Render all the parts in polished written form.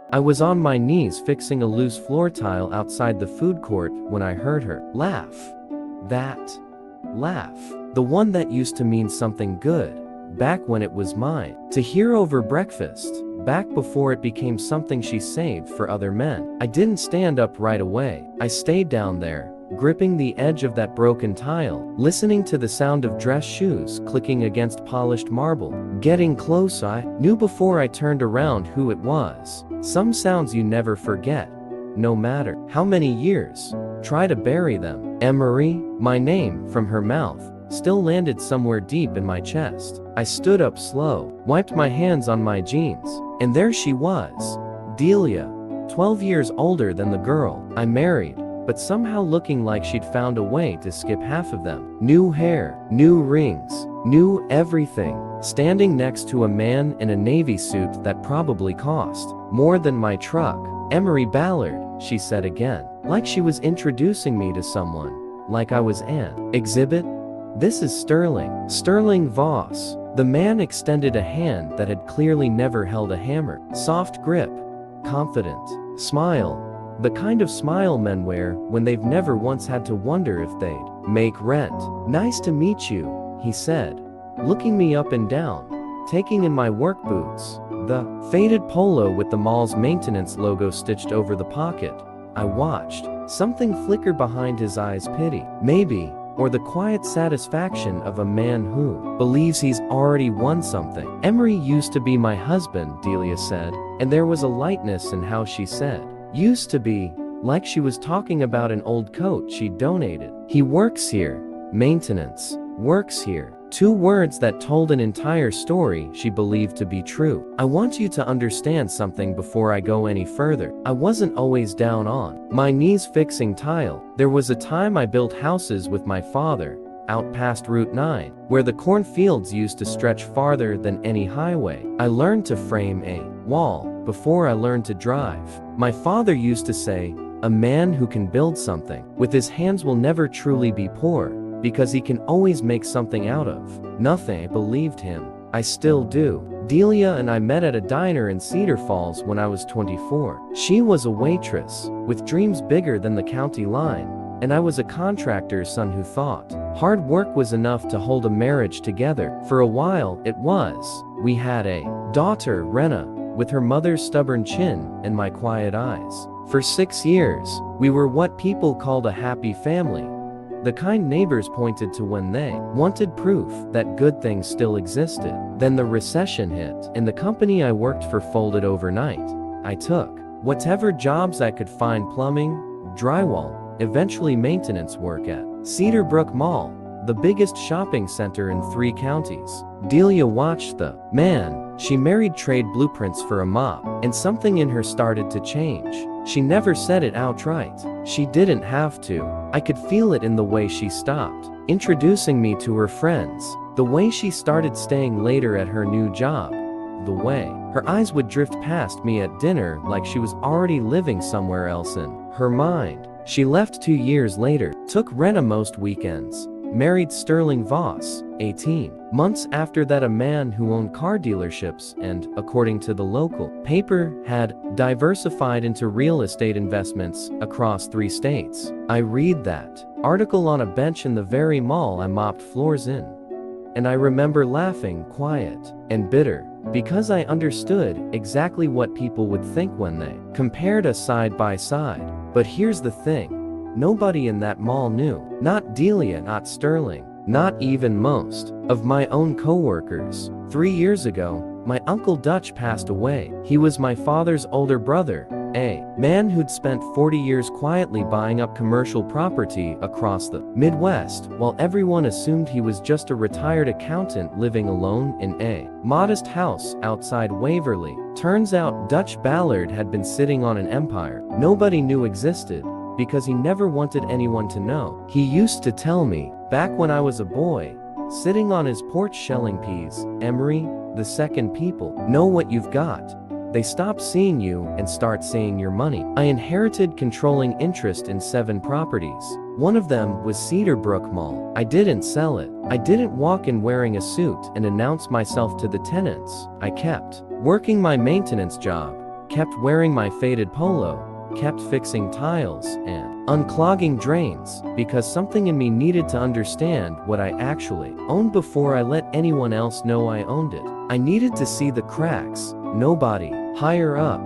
I was on my knees fixing a loose floor tile outside the food court when I heard her laugh. That laugh. The one that used to mean something good, back when it was mine. To hear over breakfast, back before it became something she saved for other men. I didn't stand up right away. I stayed down there, gripping the edge of that broken tile, listening to the sound of dress shoes clicking against polished marble. Getting close, I knew before I turned around who it was. Some sounds you never forget, no matter how many years try to bury them. Emory, my name, from her mouth, still landed somewhere deep in my chest. I stood up slow, wiped my hands on my jeans, and there she was, Delia, 12 years older than the girl I married, but somehow looking like she'd found a way to skip half of them. New hair, new rings, new everything, standing next to a man in a navy suit that probably cost more than my truck. Emory Ballard, she said again, like she was introducing me to someone, like I was an exhibit. This is Sterling. Sterling Voss. The man extended a hand that had clearly never held a hammer. Soft grip, confident smile. The kind of smile men wear when they've never once had to wonder if they'd make rent. Nice to meet you, he said, looking me up and down, taking in my work boots, the faded polo with the mall's maintenance logo stitched over the pocket. I watched. Something flicker behind his eyes, pity, maybe, or the quiet satisfaction of a man who believes he's already won something. Emory used to be my husband, Delia said, and there was a lightness in how she said used to be, like she was talking about an old coat she'd donated. He works here. Maintenance. Works here. Two words that told an entire story she believed to be true. I want you to understand something before I go any further. I wasn't always down on my knees fixing tile. There was a time I built houses with my father, out past Route 9, where the cornfields used to stretch farther than any highway. I learned to frame a wall before I learned to drive. My father used to say, a man who can build something with his hands will never truly be poor, because he can always make something out of nothing. I believed him. I still do. Delia and I met at a diner in Cedar Falls when I was 24. She was a waitress, with dreams bigger than the county line, and I was a contractor's son who thought hard work was enough to hold a marriage together. For a while, it was. We had a daughter, Rena, with her mother's stubborn chin and my quiet eyes. For 6 years, we were what people called a happy family. The kind neighbors pointed to when they wanted proof that good things still existed. Then the recession hit, and the company I worked for folded overnight. I took whatever jobs I could find: plumbing, drywall, eventually maintenance work at Cedar Brook Mall, the biggest shopping center in 3 counties. Delia watched the man she married trade blueprints for a mop, and something in her started to change. She never said it outright. She didn't have to. I could feel it in the way she stopped introducing me to her friends, the way she started staying later at her new job, the way her eyes would drift past me at dinner like she was already living somewhere else in her mind. She left 2 years later, took Rena most weekends, married Sterling Voss, 18 months after that. A man who owned car dealerships and, according to the local paper, had diversified into real estate investments across 3 states. I read that article on a bench in the very mall I mopped floors in, and I remember laughing, quiet and bitter, because I understood exactly what people would think when they compared us side by side. But here's the thing. Nobody in that mall knew. Not Delia, not Sterling, not even most of my own co-workers. 3 years ago, my Uncle Dutch passed away. He was my father's older brother, a man who'd spent 40 years quietly buying up commercial property across the Midwest, while everyone assumed he was just a retired accountant living alone in a modest house outside Waverly. Turns out Dutch Ballard had been sitting on an empire nobody knew existed, because he never wanted anyone to know. He used to tell me, back when I was a boy, sitting on his porch shelling peas, Emory, the second people know what you've got, they stop seeing you and start seeing your money. I inherited controlling interest in 7 properties. One of them was Cedar Brook Mall. I didn't sell it. I didn't walk in wearing a suit and announce myself to the tenants. I kept working my maintenance job, kept wearing my faded polo, kept fixing tiles and unclogging drains, because something in me needed to understand what I actually owned before I let anyone else know I owned it. I needed to see the cracks. Nobody higher up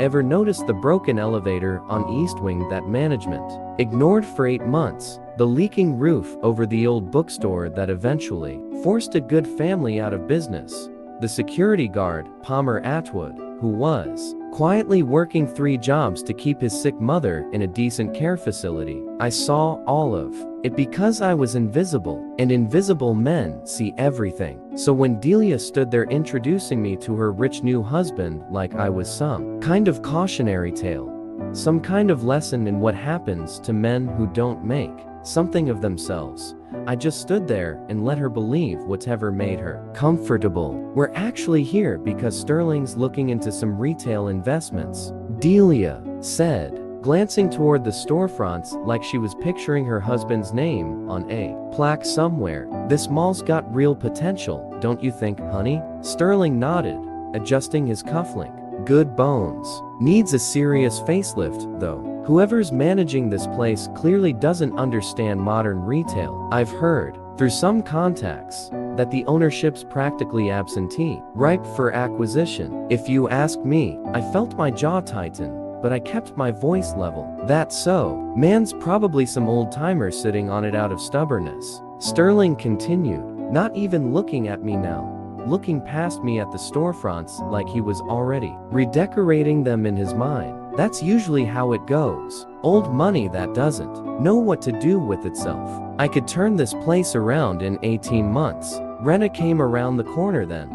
ever noticed the broken elevator on East Wing that management ignored for 8 months, the leaking roof over the old bookstore that eventually forced a good family out of business, the security guard, Palmer Atwood, who was quietly working 3 jobs to keep his sick mother in a decent care facility. I saw all of it because I was invisible, and invisible men see everything. So when Delia stood there introducing me to her rich new husband like I was some kind of cautionary tale, some kind of lesson in what happens to men who don't make something of themselves, I just stood there and let her believe whatever made her comfortable. We're actually here because Sterling's looking into some retail investments, Delia said, glancing toward the storefronts like she was picturing her husband's name on a plaque somewhere. This mall's got real potential, don't you think, honey? Sterling nodded, adjusting his cufflink. Good bones. Needs a serious facelift, though. Whoever's managing this place clearly doesn't understand modern retail. I've heard, through some contacts, that the ownership's practically absentee, ripe for acquisition. If you ask me, I felt my jaw tighten, but I kept my voice level. That's so. Man's probably some old-timer sitting on it out of stubbornness. Sterling continued, not even looking at me now, looking past me at the storefronts like he was already redecorating them in his mind. That's usually how it goes. Old money that doesn't know what to do with itself. I could turn this place around in 18 months. Rena came around the corner then,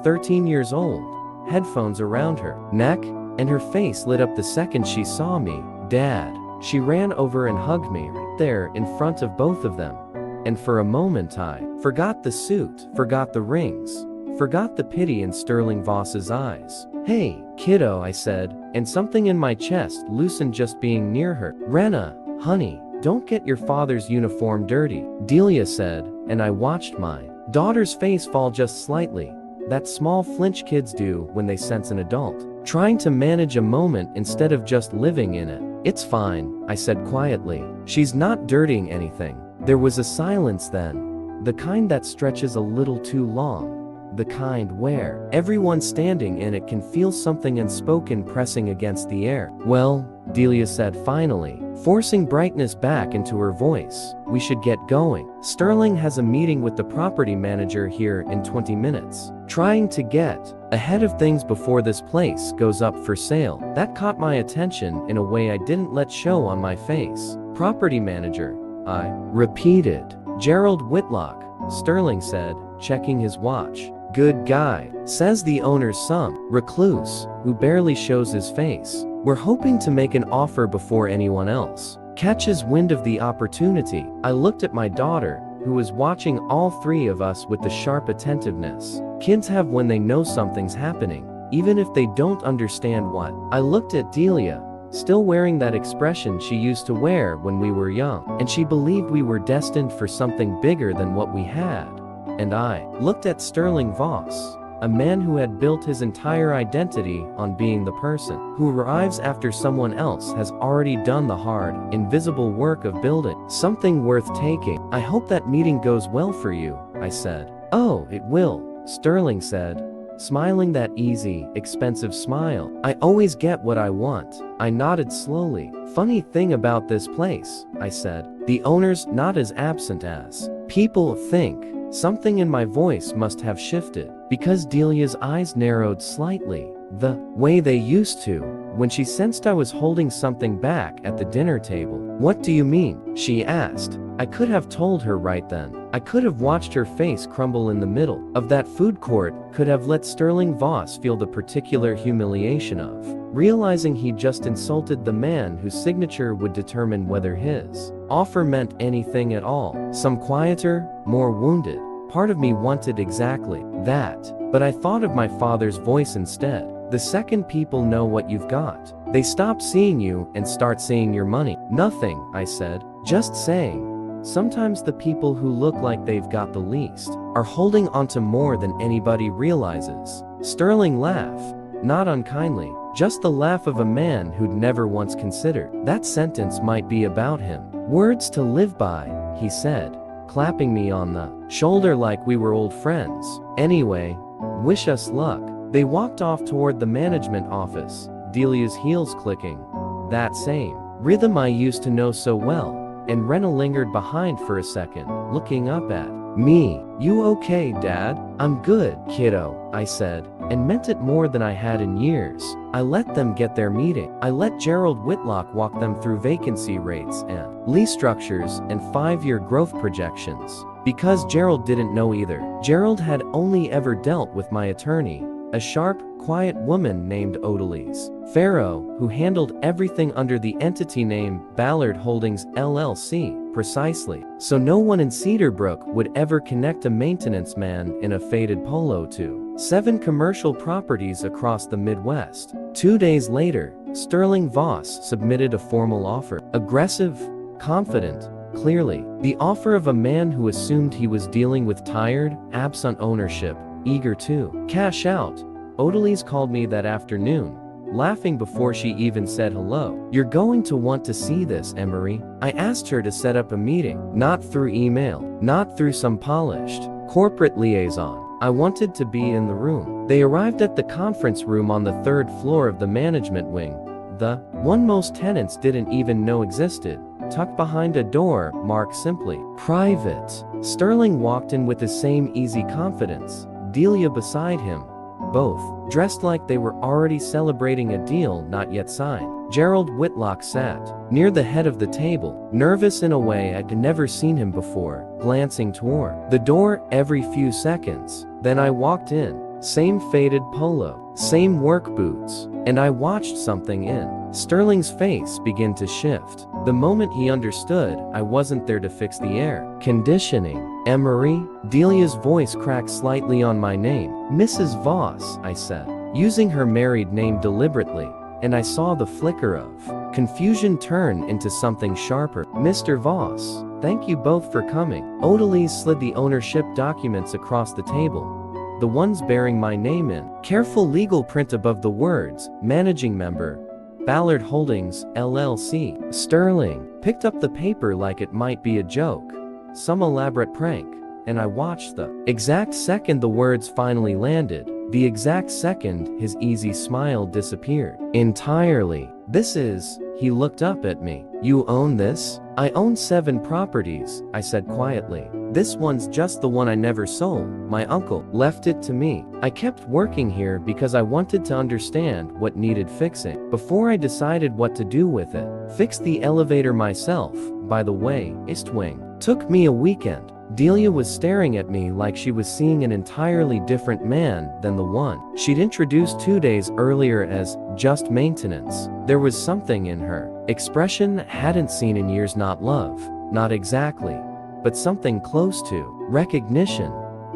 13 years old, headphones around her neck, and her face lit up the second she saw me. Dad. She ran over and hugged me right there in front of both of them. And for a moment I forgot the suit, forgot the rings, forgot the pity in Sterling Voss's eyes. Hey, kiddo, I said, and something in my chest loosened just being near her. Rena, honey, don't get your father's uniform dirty, Delia said, and I watched my daughter's face fall just slightly. That small flinch kids do when they sense an adult trying to manage a moment instead of just living in it. It's fine, I said quietly. She's not dirtying anything. There was a silence then, the kind that stretches a little too long. The kind where everyone standing in it can feel something unspoken pressing against the air. Well, Delia said finally, forcing brightness back into her voice, we should get going. Sterling has a meeting with the property manager here in 20 minutes, trying to get ahead of things before this place goes up for sale. That caught my attention in a way I didn't let show on my face. Property manager, I repeated. Gerald Whitlock, Sterling said, checking his watch. Good guy, says the owner's son, recluse, who barely shows his face. We're hoping to make an offer before anyone else catches wind of the opportunity. I looked at my daughter, who was watching all 3 of us with the sharp attentiveness kids have when they know something's happening, even if they don't understand what. I looked at Delia, still wearing that expression she used to wear when we were young, and she believed we were destined for something bigger than what we had. And I looked at Sterling Voss, a man who had built his entire identity on being the person who arrives after someone else has already done the hard, invisible work of building something worth taking. I hope that meeting goes well for you, I said. Oh, it will, Sterling said, smiling that easy, expensive smile. I always get what I want. I nodded slowly. Funny thing about this place, I said, the owner's not as absent as people think. Something in my voice must have shifted, because Delia's eyes narrowed slightly, the way they used to, when she sensed I was holding something back at the dinner table. What do you mean? She asked. I could have told her right then. I could have watched her face crumble in the middle of that food court, could have let Sterling Voss feel the particular humiliation of realizing he just insulted the man whose signature would determine whether his offer meant anything at all. Some quieter, more wounded part of me wanted exactly that, but I thought of my father's voice instead. The second people know what you've got, they stop seeing you and start seeing your money. Nothing, I said, just saying. Sometimes the people who look like they've got the least are holding onto more than anybody realizes. Sterling laughed, not unkindly. Just the laugh of a man who'd never once considered that sentence might be about him. Words to live by, he said, clapping me on the shoulder like we were old friends. Anyway, wish us luck. They walked off toward the management office, Delia's heels clicking. That same rhythm I used to know so well, and Rena lingered behind for a second, looking up at me. You okay, Dad? I'm good, kiddo, I said, and meant it more than I had in years. I let them get their meeting. I let Gerald Whitlock walk them through vacancy rates and lease structures and 5-year growth projections. Because Gerald didn't know either. Gerald had only ever dealt with my attorney, a sharp, quiet woman named Odalise Farrow, who handled everything under the entity name Ballard Holdings LLC, precisely. So no one in Cedarbrook would ever connect a maintenance man in a faded polo to 7 commercial properties across the Midwest. 2 days later, Sterling Voss submitted a formal offer. Aggressive, confident, clearly. The offer of a man who assumed he was dealing with tired, absent ownership, eager to cash out. Odalise called me that afternoon, laughing before she even said hello. You're going to want to see this, Emory. I asked her to set up a meeting, not through email, not through some polished corporate liaison. I wanted to be in the room. They arrived at the conference room on the 3rd floor of the management wing, the one most tenants didn't even know existed, tucked behind a door marked simply private. Sterling walked in with the same easy confidence, Delia beside him, both dressed like they were already celebrating a deal not yet signed. Gerald Whitlock sat near the head of the table, nervous in a way I'd never seen him before, glancing toward the door every few seconds. Then I walked in, same faded polo, same work boots, and I watched something in Sterling's face begin to shift. The moment he understood I wasn't there to fix the air conditioning. Emory? Delia's voice cracked slightly on my name. Mrs. Voss, I said, using her married name deliberately, and I saw the flicker of confusion turn into something sharper. Mr. Voss, thank you both for coming. Odalise slid the ownership documents across the table, the ones bearing my name in careful legal print above the words, managing member, Ballard Holdings, LLC. Sterling picked up the paper like it might be a joke, some elaborate prank, and I watched the exact second the words finally landed, the exact second his easy smile disappeared entirely. This is, he looked up at me. You own this? I own 7 properties, I said quietly. This one's just the one I never sold. My uncle left it to me. I kept working here because I wanted to understand what needed fixing before I decided what to do with it. Fixed the elevator myself, by the way, East Wing. Took me a weekend. Delia was staring at me like she was seeing an entirely different man than the one she'd introduced 2 days earlier as just maintenance. There was something in her expression hadn't seen in years, not love, not exactly, but something close to recognition.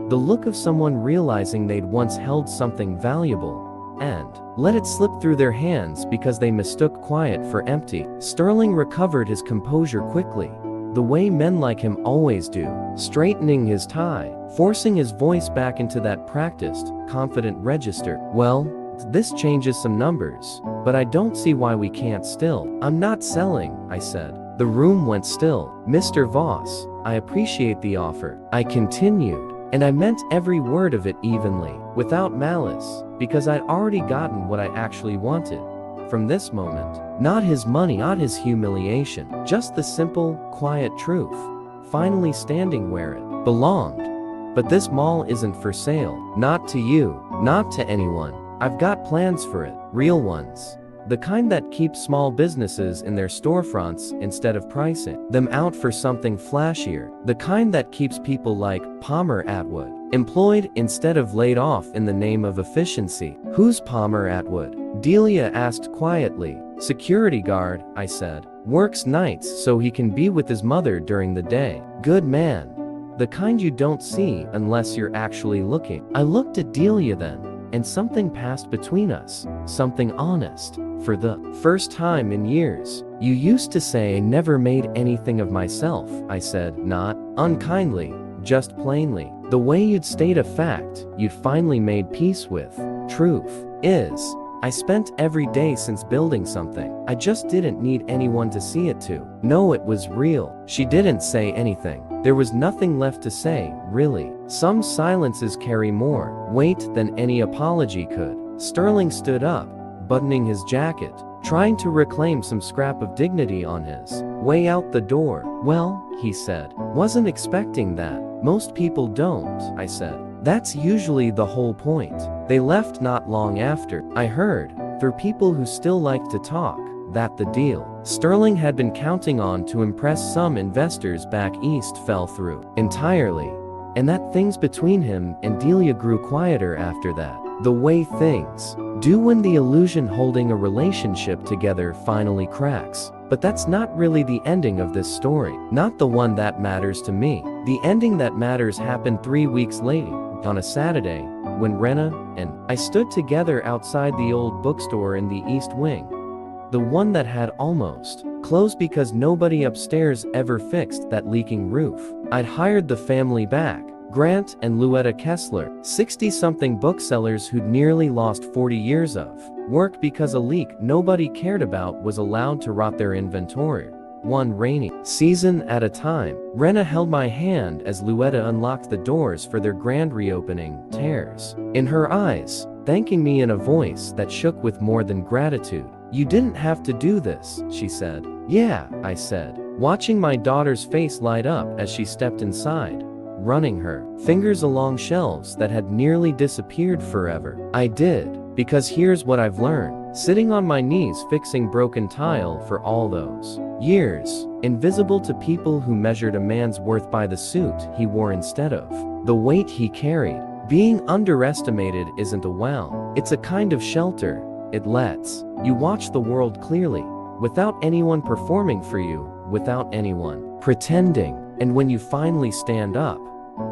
The look of someone realizing they'd once held something valuable and let it slip through their hands because they mistook quiet for empty. Sterling recovered his composure quickly, the way men like him always do, straightening his tie, forcing his voice back into that practiced, confident register. Well, this changes some numbers, but I don't see why we can't still. I'm not selling, I said. The room went still. Mr. Voss, I appreciate the offer, I continued, and I meant every word of it evenly, without malice, because I'd already gotten what I actually wanted. From this moment, not his money, not his humiliation, just the simple, quiet truth, finally standing where it belonged. But this mall isn't for sale, not to you, not to anyone. I've got plans for it, real ones. The kind that keep small businesses in their storefronts instead of pricing them out for something flashier. The kind that keeps people like Palmer Atwood employed instead of laid off in the name of efficiency. Who's Palmer Atwood? Delia asked quietly. Security guard, I said. Works nights so he can be with his mother during the day. Good man. The kind you don't see unless you're actually looking. I looked at Delia then, and something passed between us, something honest. For the first time in years. You used to say I never made anything of myself, I said, not unkindly, just plainly. The way you'd state a fact you'd finally made peace with. Truth is, I spent every day since building something. I just didn't need anyone to see it to. No, it was real. She didn't say anything. There was nothing left to say, really. Some silences carry more weight than any apology could. Sterling stood up, buttoning his jacket, trying to reclaim some scrap of dignity on his way out the door. Well, he said. Wasn't expecting that. Most people don't, I said. That's usually the whole point. They left not long after. I heard, through people who still like to talk, that the deal Sterling had been counting on to impress some investors back east fell through entirely, and that things between him and Delia grew quieter after that. The way things do when the illusion holding a relationship together finally cracks. But that's not really the ending of this story. Not the one that matters to me. The ending that matters happened 3 weeks later, on a Saturday, when Rena and I stood together outside the old bookstore in the East Wing. The one that had almost closed because nobody upstairs ever fixed that leaking roof. I'd hired the family back, Grant and Louetta Kessler, 60-something booksellers who'd nearly lost 40 years of work because a leak nobody cared about was allowed to rot their inventory, one rainy season at a time. Rena held my hand as Louetta unlocked the doors for their grand reopening, tears in her eyes, thanking me in a voice that shook with more than gratitude. You didn't have to do this, she said. Yeah, I said, watching my daughter's face light up as she stepped inside, running her fingers along shelves that had nearly disappeared forever. I did, because here's what I've learned. Sitting on my knees fixing broken tile for all those years, invisible to people who measured a man's worth by the suit he wore instead of the weight he carried. Being underestimated isn't a wow, it's a kind of shelter. It lets you watch the world clearly, without anyone performing for you, without anyone pretending. And when you finally stand up,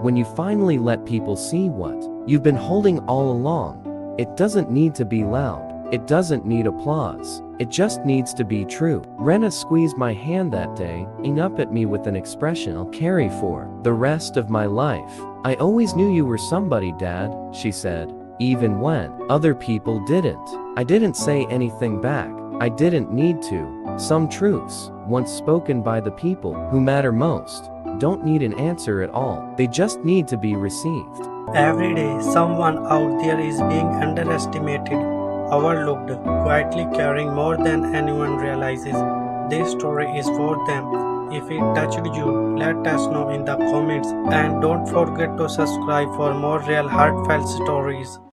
when you finally let people see what you've been holding all along, it doesn't need to be loud. It doesn't need applause. It just needs to be true. Rena squeezed my hand that day, looking up at me with an expression I'll carry for the rest of my life. I always knew you were somebody, Dad, she said, even when other people didn't. I didn't say anything back. I didn't need to. Some truths, once spoken by the people who matter most, don't need an answer at all. They just need to be received. Every day, someone out there is being underestimated, overlooked, quietly caring more than anyone realizes. This story is for them. If it touched you, let us know in the comments, and don't forget to subscribe for more real heartfelt stories.